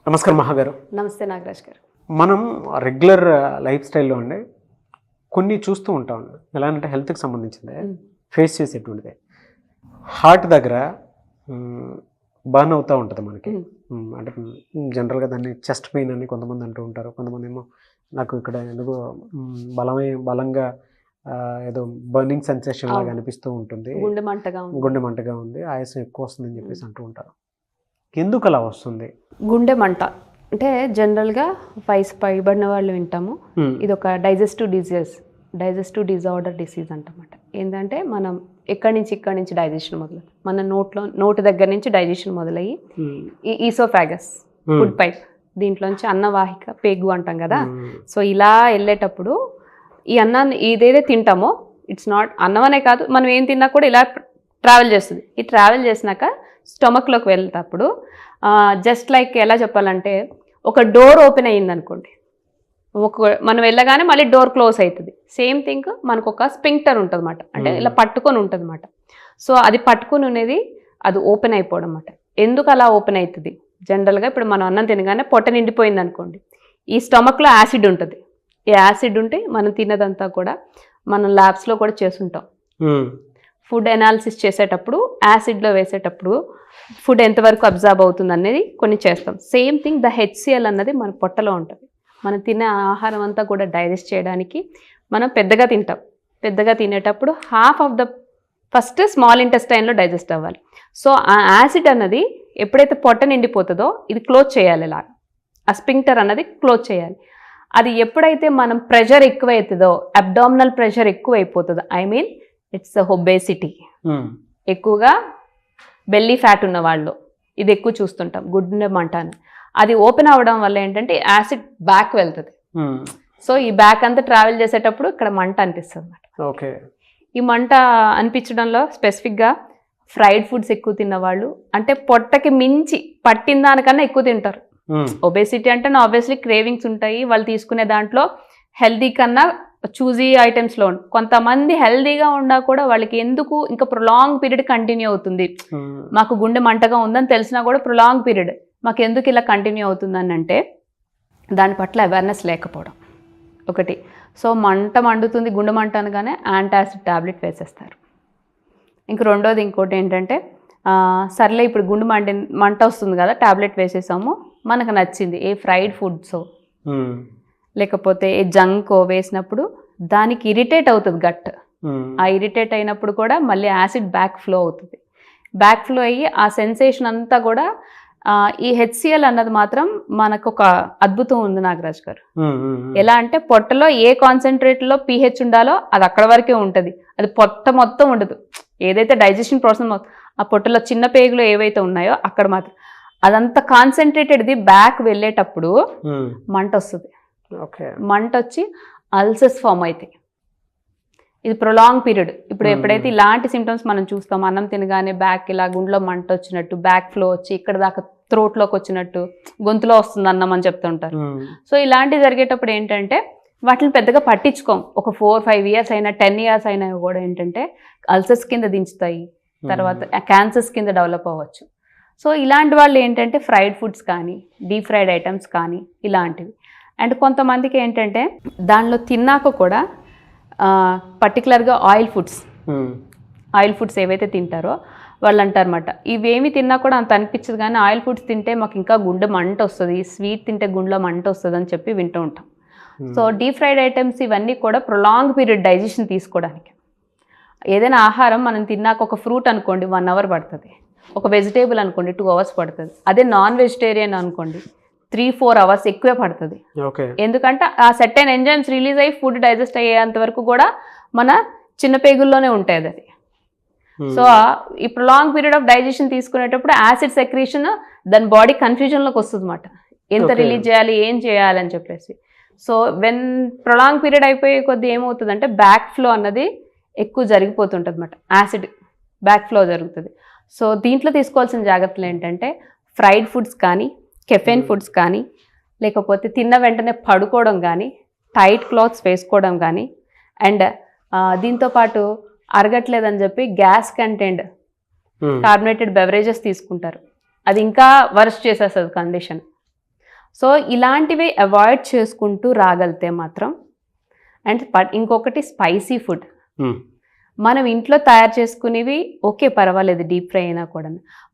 నమస్కారం మహా గారు. నమస్తే నాగరాజ్ గారు. మనం రెగ్యులర్ లైఫ్ స్టైల్లో అండి కొన్ని చూస్తూ ఉంటాం. ఎలా అంటే హెల్త్కి సంబంధించింది ఫేస్ చేసేటువంటిది. హార్ట్ దగ్గర బర్న్ అవుతూ ఉంటుంది మనకి. అంటే జనరల్గా దాన్ని చెస్ట్ పెయిన్ అని కొంతమంది అంటూ ఉంటారు. కొంతమంది ఏమో నాకు ఇక్కడ ఎందుకో బలంగా ఏదో బర్నింగ్ సెన్సేషన్ లాగా అనిపిస్తూ ఉంటుంది, గుండె మంటగా ఉంది, ఆయాసం ఎక్కువ వస్తుందని చెప్పేసి అంటూ ఉంటారు. ఎందుకు అలా వస్తుంది? గుండె మంట అంటే జనరల్గా వయసు పైబడిన వాళ్ళు వింటాము. ఇది ఒక డైజెస్టివ్ డిజార్డర్ డిసీజ్ అంటమాట. ఏంటంటే మనం ఇక్కడి నుంచి డైజెషన్ మొదలు, మన నోటి దగ్గర నుంచి డైజెషన్ మొదలయ్యి ఈ ఈసోఫాగస్ ఫుడ్ పైప్, దీంట్లోంచి అన్నవాహిక పేగు అంటాం కదా. సో ఇలా వెళ్ళేటప్పుడు ఈ అన్నాన్ని ఏదైతే తింటామో, ఇట్స్ నాట్ అన్నం అనే కాదు, మనం ఏం తిన్నా కూడా ఇలా ట్రావెల్ చేస్తుంది. ఈ ట్రావెల్ చేసినాక స్టమక్లోకి వెళ్తేటప్పుడు జస్ట్ లైక్ ఎలా చెప్పాలంటే, ఒక డోర్ ఓపెన్ అయ్యింది అనుకోండి, మనం వెళ్ళగానే మళ్ళీ డోర్ క్లోజ్ అవుతుంది. సేమ్ థింగ్ మనకు ఒక స్పింక్టర్ ఉంటుంది అన్నమాట, అంటే ఇలా పట్టుకొని ఉంటుంది అన్నమాట. సో అది పట్టుకొని ఉన్నది అది ఓపెన్ అయిపోవడం అన్నమాట. ఎందుకు అలా ఓపెన్ అవుతుంది? జనరల్గా ఇప్పుడు మనం అన్నం తినగానే పొట్ట నిండిపోయింది అనుకోండి, ఈ స్టమక్లో యాసిడ్ ఉంటుంది. ఈ యాసిడ్ ఉంటే మనం తిన్నదంతా కూడా మనం ల్యాబ్స్లో కూడా చేస్తుంటాం. ఫుడ్ అనాలిసిస్ చేసేటప్పుడు యాసిడ్లో వేసేటప్పుడు ఫుడ్ ఎంతవరకు అబ్జర్వ్ అవుతుంది అనేది కొన్ని చేస్తాం. సేమ్ థింగ్ ద HCl అన్నది మన పొట్టలో ఉంటుంది. మనం తినే ఆహారం అంతా కూడా డైజెస్ట్ చేయడానికి మనం పెద్దగా తింటాం. పెద్దగా తినేటప్పుడు half of the first small ఇంటెస్టైన్లో డైజెస్ట్ అవ్వాలి. సో ఆ యాసిడ్ అన్నది ఎప్పుడైతే పొట్ట నిండిపోతుందో ఇది క్లోజ్ చేయాలి. ఇలా ఆ స్పింక్టర్ అన్నది క్లోజ్ చేయాలి. అది ఎప్పుడైతే మనం ప్రెషర్ ఎక్కువైతుందో, అబ్డామినల్ ప్రెషర్ ఎక్కువ అయిపోతుందో, ఐ మీన్ ఇట్స్ ఒబేసిటీ, ఎక్కువగా బెల్లీ ఫ్యాట్ ఉన్న వాళ్ళు ఇది ఎక్కువ చూస్తుంటాం, గుండె మంట అని. అది ఓపెన్ అవ్వడం వల్ల ఏంటంటే యాసిడ్ బ్యాక్ వెళ్తుంది. సో ఈ బ్యాక్ అంతా ట్రావెల్ చేసేటప్పుడు ఇక్కడ మంట అనిపిస్తుంది అన్నమాట. ఓకే. ఈ మంట అనిపించడంలో స్పెసిఫిక్గా ఫ్రైడ్ ఫుడ్స్ ఎక్కువ తిన్నవాళ్ళు, అంటే పొట్టకి మించి పట్టిన దానికన్నా ఎక్కువ తింటారు. ఒబేసిటీ అంటే ఆబ్వియస్లీ క్రేవింగ్స్ ఉంటాయి. వాళ్ళు తీసుకునే దాంట్లో హెల్దీ కన్నా చూజీ ఐటమ్స్లో కొంతమంది హెల్దీగా ఉన్నా కూడా వాళ్ళకి ఎందుకు ఇంకా ప్రొలాంగ్ పీరియడ్ కంటిన్యూ అవుతుంది, మాకు గుండె మంటగా ఉందని తెలిసినా కూడా ప్రొలాంగ్ పీరియడ్ మాకు ఎందుకు ఇలా కంటిన్యూ అవుతుందని అంటే దాని పట్ల అవేర్నెస్ లేకపోవడం ఒకటి. సో మండుతుంది గుండె మంట అనగానే యాంటాసిడ్ టాబ్లెట్ వేసేస్తారు. రెండోది ఇంకోటి ఏంటంటే, సర్లే ఇప్పుడు గుండె మంట వస్తుంది కదా, టాబ్లెట్ వేసేసాము, మనకు నచ్చింది ఏ ఫ్రైడ్ ఫుడ్స్ లేకపోతే ఏ జంక్ వేసినప్పుడు దానికి ఇరిటేట్ అవుతుంది గట్. ఆ ఇరిటేట్ అయినప్పుడు కూడా మళ్ళీ యాసిడ్ బ్యాక్ ఫ్లో అవుతుంది. బ్యాక్ ఫ్లో అయ్యి ఆ సెన్సేషన్ అంతా కూడా ఈ HCl అన్నది మాత్రం మనకు ఒక అద్భుతం ఉంది నాగరాజ్ గారు. ఎలా అంటే పొట్టలో ఏ కాన్సన్ట్రేట్లో pH ఉండాలో అది అక్కడ వరకే ఉంటుంది, అది పొట్ట మొత్తం ఉండదు. ఏదైతే డైజెషన్ ప్రాసెస్ ఆ పొట్టలో చిన్న పేగులు ఏవైతే ఉన్నాయో అక్కడ మాత్రం అదంతా కాన్సన్ట్రేటెడ్ది బ్యాక్ వెళ్ళేటప్పుడు మంట వస్తుంది. మంట వచ్చి అల్సర్స్ ఫామ్ అవుతాయి. ఇది ప్రొలాంగ్ పీరియడ్. ఇప్పుడు ఎప్పుడైతే ఇలాంటి సిమ్టమ్స్ మనం చూస్తాం, అన్నం తినగానే బ్యాక్ ఇలా గుండెలో మంట వచ్చినట్టు, బ్యాక్ ఫ్లో వచ్చి ఇక్కడ దాకా థ్రోట్లోకి వచ్చినట్టు, గొంతులో వస్తుంది అన్నం అని చెప్తుంటారు. సో ఇలాంటివి జరిగేటప్పుడు ఏంటంటే వాటిని పెద్దగా పట్టించుకోం. ఒక 4-5 ఇయర్స్ అయినా 10 ఇయర్స్ అయినా కూడా ఏంటంటే అల్సర్స్ కింద దించుతాయి, తర్వాత క్యాన్సర్స్ కింద డెవలప్ అవ్వచ్చు. సో ఇలాంటి వాళ్ళు ఏంటంటే ఫ్రైడ్ ఫుడ్స్ కానీ డీప్ ఫ్రైడ్ ఐటమ్స్ కానీ ఇలాంటివి. అండ్ కొంతమందికి ఏంటంటే దానిలో తిన్నాక కూడా పర్టికులర్గా ఆయిల్ ఫుడ్స్ ఏవైతే తింటారో వాళ్ళు అంటారన్నమాట, ఇవేమి తిన్నా కూడా అంత అనిపించదు కానీ ఆయిల్ ఫుడ్స్ తింటే మాకు ఇంకా గుండె మంట వస్తుంది, స్వీట్ తింటే గుండెలో మంట వస్తుంది అని చెప్పి వింటూ ఉంటాం. సో డీప్ ఫ్రైడ్ ఐటమ్స్ ఇవన్నీ కూడా ప్రొలాంగ్ పీరియడ్ డైజెషన్ తీసుకోవడానికి. ఏదైనా ఆహారం మనం తిన్నాక, ఒక ఫ్రూట్ అనుకోండి 1 అవర్ పడుతుంది, ఒక వెజిటేబుల్ అనుకోండి 2 అవర్స్ పడుతుంది, అదే నాన్ వెజిటేరియన్ అనుకోండి 3-4 అవర్స్ ఎక్కువే పడుతుంది. ఎందుకంటే ఆ సెర్టైన్ ఎంజైమ్స్ రిలీజ్ అయ్యి ఫుడ్ డైజెస్ట్ అయ్యేంత వరకు కూడా మన చిన్న పేగుల్లోనే ఉంటుంది అది. సో ఈ ప్రొలాంగ్ పీరియడ్ ఆఫ్ డైజెషన్ తీసుకునేటప్పుడు యాసిడ్ సెక్రీషన్ దాని బాడీ కన్ఫ్యూజన్లోకి వస్తుంది అన్నమాట, ఎంత రిలీజ్ చేయాలి ఏం చేయాలి అని చెప్పేసి. సో వెన్ ప్రొలాంగ్ పీరియడ్ అయిపోయే కొద్దీ ఏమవుతుందంటే బ్యాక్ ఫ్లో అన్నది ఎక్కువ జరిగిపోతుంటుంది అన్నమాట, యాసిడ్ బ్యాక్ ఫ్లో జరుగుతుంది. సో దీంట్లో తీసుకోవాల్సిన జాగ్రత్తలు ఏంటంటే ఫ్రైడ్ ఫుడ్స్ కానీ కెఫెన్ ఫుడ్స్ కానీ, లేకపోతే తిన్న వెంటనే పడుకోవడం కానీ, టైట్ క్లాత్స్ వేసుకోవడం కానీ, అండ్ దీంతోపాటు అరగట్లేదని చెప్పి గ్యాస్ కంటెంట్ కార్బోనేటెడ్ బెవరేజెస్ తీసుకుంటారు. అది ఇంకా వర్స్ట్ చేసేస్తుంది కండిషన్. సో ఇలాంటివి అవాయిడ్ చేసుకుంటూ రాగలితే మాత్రం. అండ్ ఇంకొకటి స్పైసీ ఫుడ్. మనం ఇంట్లో తయారు చేసుకునేవి ఓకే పర్వాలేదు, డీప్ ఫ్రై అయినా కూడా.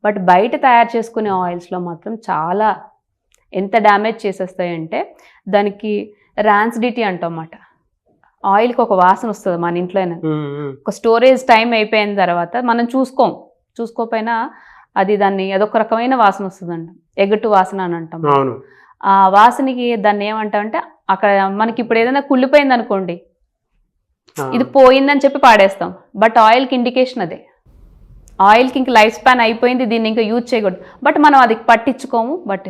బట్ బయట తయారు చేసుకునే ఆయిల్స్లో మాత్రం చాలా ఎంత డ్యామేజ్ చేసేస్తాయంటే దానికి ర్యాన్సిడిటీ అంటామన్నమాట. ఆయిల్కి ఒక వాసన వస్తుంది మన ఇంట్లోనే. ఒక స్టోరేజ్ టైం అయిపోయిన తర్వాత మనం చూసుకోకపోయినా అది దాన్ని అదొక రకమైన వాసన వస్తుందంట, ఎగటు వాసన అని అంటాం. ఆ వాసనకి దాన్ని ఏమంటామంటే అక్కడ మనకి ఇప్పుడు ఏదైనా కుళ్ళిపోయింది అనుకోండి, ఇది పోయిందని చెప్పి పాడేస్తాం. బట్ ఆయిల్కి ఇండికేషన్ అదే, ఆయిల్కి ఇంక లైఫ్ స్పాన్ అయిపోయింది, దీన్ని ఇంకా యూజ్ చేయకూడదు. బట్ మనం అది పట్టించుకోము, బట్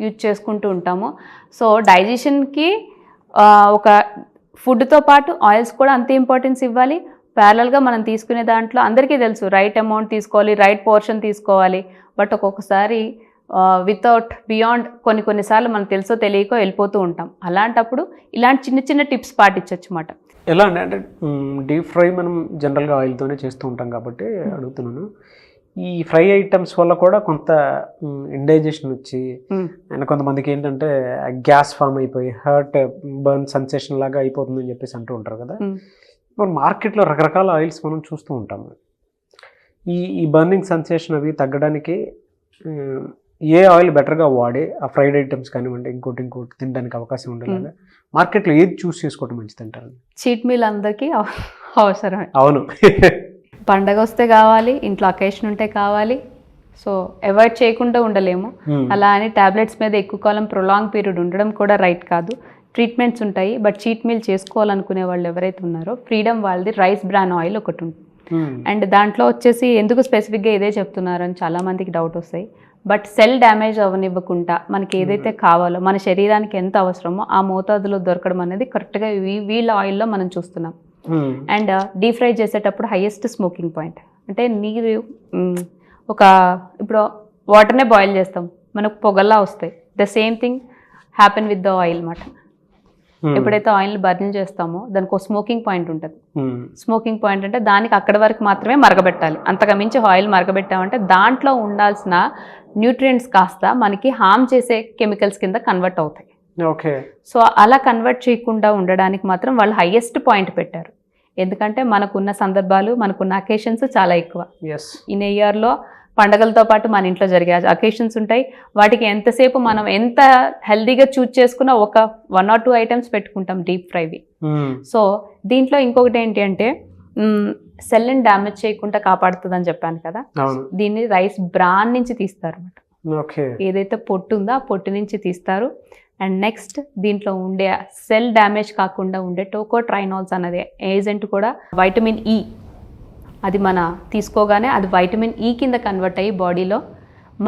యూజ్ చేసుకుంటూ ఉంటాము. సో డైజెషన్కి ఒక ఫుడ్తో పాటు ఆయిల్స్ కూడా అంతే ఇంపార్టెన్స్ ఇవ్వాలి. ప్యారలల్గా మనం తీసుకునే దాంట్లో అందరికీ తెలుసు రైట్ అమౌంట్ తీసుకోవాలి, రైట్ పోర్షన్ తీసుకోవాలి. బట్ ఒక్కొక్కసారి వితౌట్ బియాండ్ కొన్నిసార్లు మనకు తెలుసో తెలియకో వెళ్ళిపోతూ ఉంటాం. అలాంటప్పుడు ఇలాంటి చిన్న చిన్న టిప్స్ పాటించవచ్చు అన్నమాట. ఎలా అంటే డీప్ ఫ్రై మనం జనరల్గా ఆయిల్తోనే చేస్తూ ఉంటాం కాబట్టి అడుగుతున్నాను. ఈ ఫ్రై ఐటమ్స్ వల్ల కూడా కొంత ఇండైజెషన్ వచ్చి అండ్ కొంతమందికి ఏంటంటే గ్యాస్ ఫామ్ అయిపోయి హర్ట్ బర్న్ సెన్సేషన్ లాగా అయిపోతుందని చెప్పేసి అంటూ ఉంటారు కదా. ఇప్పుడు మార్కెట్లో రకరకాల ఆయిల్స్ మనం చూస్తూ ఉంటాము. ఈ బర్నింగ్ సెన్సేషన్ అవి తగ్గడానికి ఏ ఆయిల్ బెటర్గా వాడి ఆ ఫ్రైడ్ ఐటమ్స్ కానివ్వండి ఇంకోటి తినడానికి అవకాశం ఉండేలాగా మార్కెట్లో ఏది చూస్ చేసుకోవడం మంచిది అంటారు? చీట్ మీల్ అందరికీ అవసరమే. అవును, పండగ వస్తే కావాలి, ఇంట్లో అకేషన్ ఉంటే కావాలి. సో అవాయిడ్ చేయకుండా ఉండలేము. అలా అని టాబ్లెట్స్ మీద ఎక్కువ కాలం ప్రొలాంగ్ పీరియడ్ ఉండడం కూడా రైట్ కాదు. ట్రీట్మెంట్స్ ఉంటాయి. బట్ చీట్ మీల్ చేసుకోవాలనుకునే వాళ్ళు ఎవరైతే ఉన్నారో ఫ్రీడమ్ వాళ్ళది రైస్ బ్రాన్ ఆయిల్ ఒకటి ఉంటుంది. అండ్ దాంట్లో వచ్చేసి ఎందుకు స్పెసిఫిక్గా ఇదే చెప్తున్నారని చాలామందికి డౌట్ వస్తాయి. బట్ సెల్ డ్యామేజ్ అవ్వనివ్వకుండా మనకి ఏదైతే కావాలో మన శరీరానికి ఎంత అవసరమో ఆ మోతాదులో దొరకడం అనేది కరెక్ట్గా వీళ్ళ ఆయిల్లో మనం చూస్తున్నాం. అండ్ డీప్ ఫ్రై చేసేటప్పుడు హైయెస్ట్ స్మోకింగ్ పాయింట్ అంటే నీరు ఇప్పుడు వాటర్నే బాయిల్ చేస్తాం, మనకు పొగల్లా వస్తాయి. The same thing happen with the oil మాట. ఎప్పుడైతే ఆయిల్ బర్న్ చేస్తామో దానికి ఒక స్మోకింగ్ పాయింట్ ఉంటుంది. స్మోకింగ్ పాయింట్ అంటే దానికి అక్కడి వరకు మాత్రమే మరగబెట్టాలి. అంతగా మించి ఆయిల్ మరగబెట్టామంటే దాంట్లో ఉండాల్సిన న్యూట్రియంట్స్ కాస్త మనకి హార్మ్ చేసే కెమికల్స్ కింద కన్వర్ట్ అవుతాయి. సో అలా కన్వర్ట్ చేయకుండా ఉండడానికి మాత్రం వాళ్ళు హైయెస్ట్ పాయింట్ పెట్టారు. ఎందుకంటే మనకున్న సందర్భాలు, మనకున్న అకేషన్స్ చాలా ఎక్కువ. ఇన్ ఇయర్లో పండగలతో పాటు మన ఇంట్లో జరిగే అకేషన్స్ ఉంటాయి. వాటికి ఎంతసేపు మనం ఎంత హెల్దీగా చూజ్ చేసుకున్నా ఒక 1 or 2 ఐటమ్స్ పెట్టుకుంటాం డీప్ ఫ్రైవి. సో దీంట్లో ఇంకొకటి ఏంటి అంటే సెల్ని డ్యామేజ్ చేయకుండా కాపాడుతుంది అని చెప్పాను కదా. దీన్ని రైస్ బ్రాన్ నుంచి తీస్తారు అన్నమాట. ఏదైతే పొట్టు ఉందో ఆ పొట్టు నుంచి తీస్తారు. అండ్ నెక్స్ట్ దీంట్లో ఉండే సెల్ డ్యామేజ్ కాకుండా ఉండే టోకోట్రైనాల్స్ అన్నది ఏజెంట్ కూడా వైటమిన్ ఈ, అది మన తీసుకోగానే అది వైటమిన్ ఈ కింద కన్వర్ట్ అయ్యి బాడీలో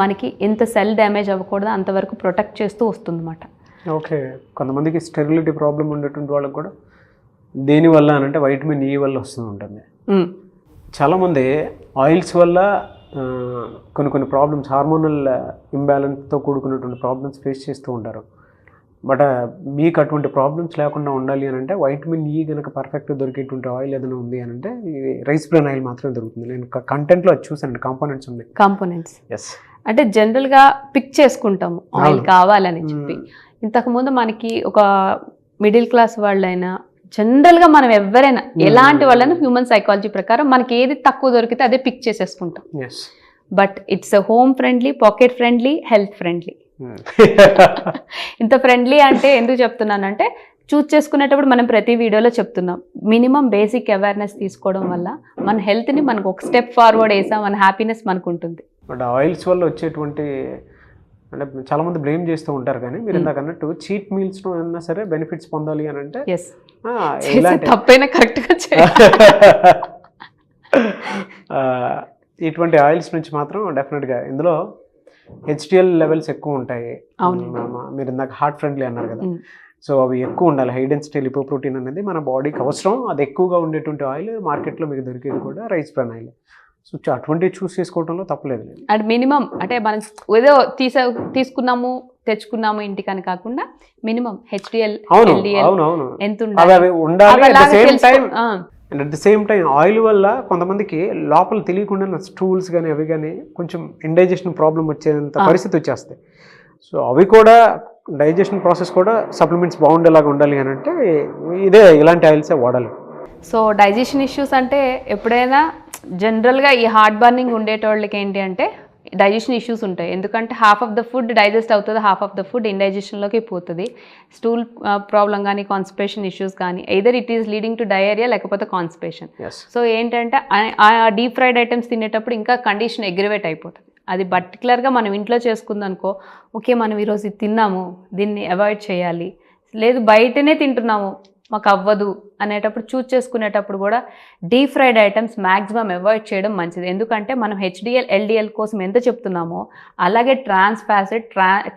మనకి ఎంత సెల్ డ్యామేజ్ అవ్వకూడదు అంతవరకు ప్రొటెక్ట్ చేస్తూ వస్తుంది అన్నమాట. కొంతమందికి స్టెరిలిటీ ప్రాబ్లం ఉండేటువంటి వాళ్ళకి కూడా దేనివల్ల అంటే వైటమిన్ ఈ వల్ల వస్తూ ఉంటుంది. చాలామంది ఆయిల్స్ వల్ల కొన్ని ప్రాబ్లమ్స్, హార్మోనల్ ఇంబ్యాలెన్స్తో కూడుకున్నటువంటి ప్రాబ్లమ్స్ ఫేస్ చేస్తూ ఉంటారు. బట్ మీకు అటువంటి ప్రాబ్లమ్స్ లేకుండా ఉండాలి అని అంటే వైటమిన్ ఈ కనుక పర్ఫెక్ట్గా దొరికేటువంటి ఆయిల్ ఏదైనా ఉంది అని అంటే ఇది రైస్ బ్రాన్ ఆయిల్ మాత్రమే దొరుకుతుంది. నేను కంటెంట్లో అది చూసాను, కాంపోనెంట్స్ ఉన్నాయి. ఎస్, అంటే జనరల్గా పిక్ చేసుకుంటాము ఆయిల్ కావాలని చెప్పి. ఇంతకుముందు మనకి ఒక మిడిల్ క్లాస్ వాళ్ళైనా జనరల్గా మనం ఎవరైనా ఎలాంటి వాళ్ళైనా హ్యూమన్ సైకాలజీ ప్రకారం మనకి ఏది తక్కువ దొరికితే అదే పిక్ చేసేసుకుంటాం. But it's home friendly, pocket friendly, health friendly. ఇంత ఫ్రెండ్లీ అంటే ఎందుకు చెప్తున్నానంటే చూస్ చేసుకునేటప్పుడు మనం ప్రతి వీడియోలో చెప్తున్నాం మినిమం బేసిక్ అవేర్నెస్ తీసుకోవడం వల్ల మన హెల్త్ని మనకు ఒక స్టెప్ ఫార్వర్డ్ వేసాం, మన హ్యాపీనెస్ మనకు ఉంటుంది. బట్ ఆయిల్స్ వల్ల వచ్చేటువంటి అంటే చాలామంది బ్లేమ్ చేస్తూ ఉంటారు, కానీ మీరు ఇందాక అన్నట్టు చీట్ మీల్స్లో అయినా సరే బెనిఫిట్స్ పొందాలి అని అంటే తప్పైనా కరెక్ట్గా ఇటువంటి ఆయిల్స్ నుంచి మాత్రం డెఫినెట్గా ఇందులో హెచ్డిఎల్ లెవెల్స్ ఎక్కువ ఉంటాయి. మీరు ఇందాక హార్ట్ ఫ్రెండ్లీ అన్నారు కదా, సో అవి ఎక్కువ ఉండాలి. హై డెన్సిటీ లిపోప్రోటీన్ అనేది మన బాడీకి అవసరం. అది ఎక్కువగా ఉండేటువంటి ఆయిల్ మార్కెట్లో మీకు దొరికేది కూడా రైస్ బ్రాన్ ఆయిల్. సో అటువంటివి చూస్ చేసుకోవడంలో తప్పలేదు. అండ్ మినిమం అంటే మనం ఏదో తీసుకున్నాము తెచ్చుకున్నాము ఇంటికని కాకుండా మినిమం హెచ్డిఎల్ ఎంత ఉండాలి. And at the same time oil వల్ల కొంతమందికి లోపల తెలియకుండా స్టూల్స్ కానీ అవి కానీ కొంచెం ఇండైజెషన్ ప్రాబ్లం వచ్చేంత పరిస్థితి వచ్చేస్తాయి. సో అవి కూడా డైజెషన్ ప్రాసెస్ కూడా సప్లిమెంట్స్ బాగుండేలాగా ఉండాలి అని అంటే ఇలాంటి ఆయిల్సే వాడాలి. సో డైజెషన్ ఇష్యూస్ అంటే ఎప్పుడైనా జనరల్గా ఈ హార్ట్ బర్నింగ్ ఉండేటోళ్ళకి ఏంటి అంటే డైజెషన్ ఇష్యూస్ ఉంటాయి. ఎందుకంటే half of the food digest అవుతుంది, హాఫ్ ఆఫ్ ద ఫుడ్ ఇండైజెషన్లోకి పోతుంది. స్టూల్ ప్రాబ్లం కానీ కాన్స్టిపేషన్ ఇష్యూస్ కానీ either it is leading to diarrhoea లేకపోతే కాన్స్టిపేషన్. సో ఏంటంటే ఆ డీప్ ఫ్రైడ్ ఐటమ్స్ తినేటప్పుడు ఇంకా కండిషన్ అగ్రివేట్ అయిపోతుంది. అది పర్టికులర్గా మనం ఇంట్లో చేసుకుందనుకో, ఓకే మనం ఈరోజు ఇది తిన్నాము, దీన్ని అవాయిడ్ చేయాలి, లేదు బయటనే తింటున్నాము మాకు అవ్వదు అనేటప్పుడు చూస్ చేసుకునేటప్పుడు కూడా deep fried items maximum avoid చేయడం మంచిది. ఎందుకంటే మనం హెచ్డిఎల్ ఎల్డిఎల్ కోసం ఎంత చెప్తున్నామో అలాగే ట్రాన్స్ ఫ్యాట్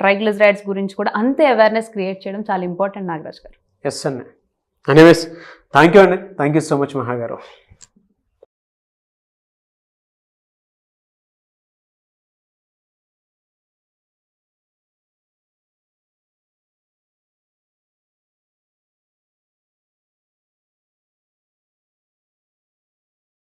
ట్రైగ్లిజరైడ్స్ గురించి కూడా అంతే అవేర్నెస్ క్రియేట్ చేయడం చాలా ఇంపార్టెంట్ నాగరాజ్ గారు. ఎస్ అండి. ఎనీవేస్ థ్యాంక్ యూ అండి, థ్యాంక్ యూ సో మచ్ మహా గారు.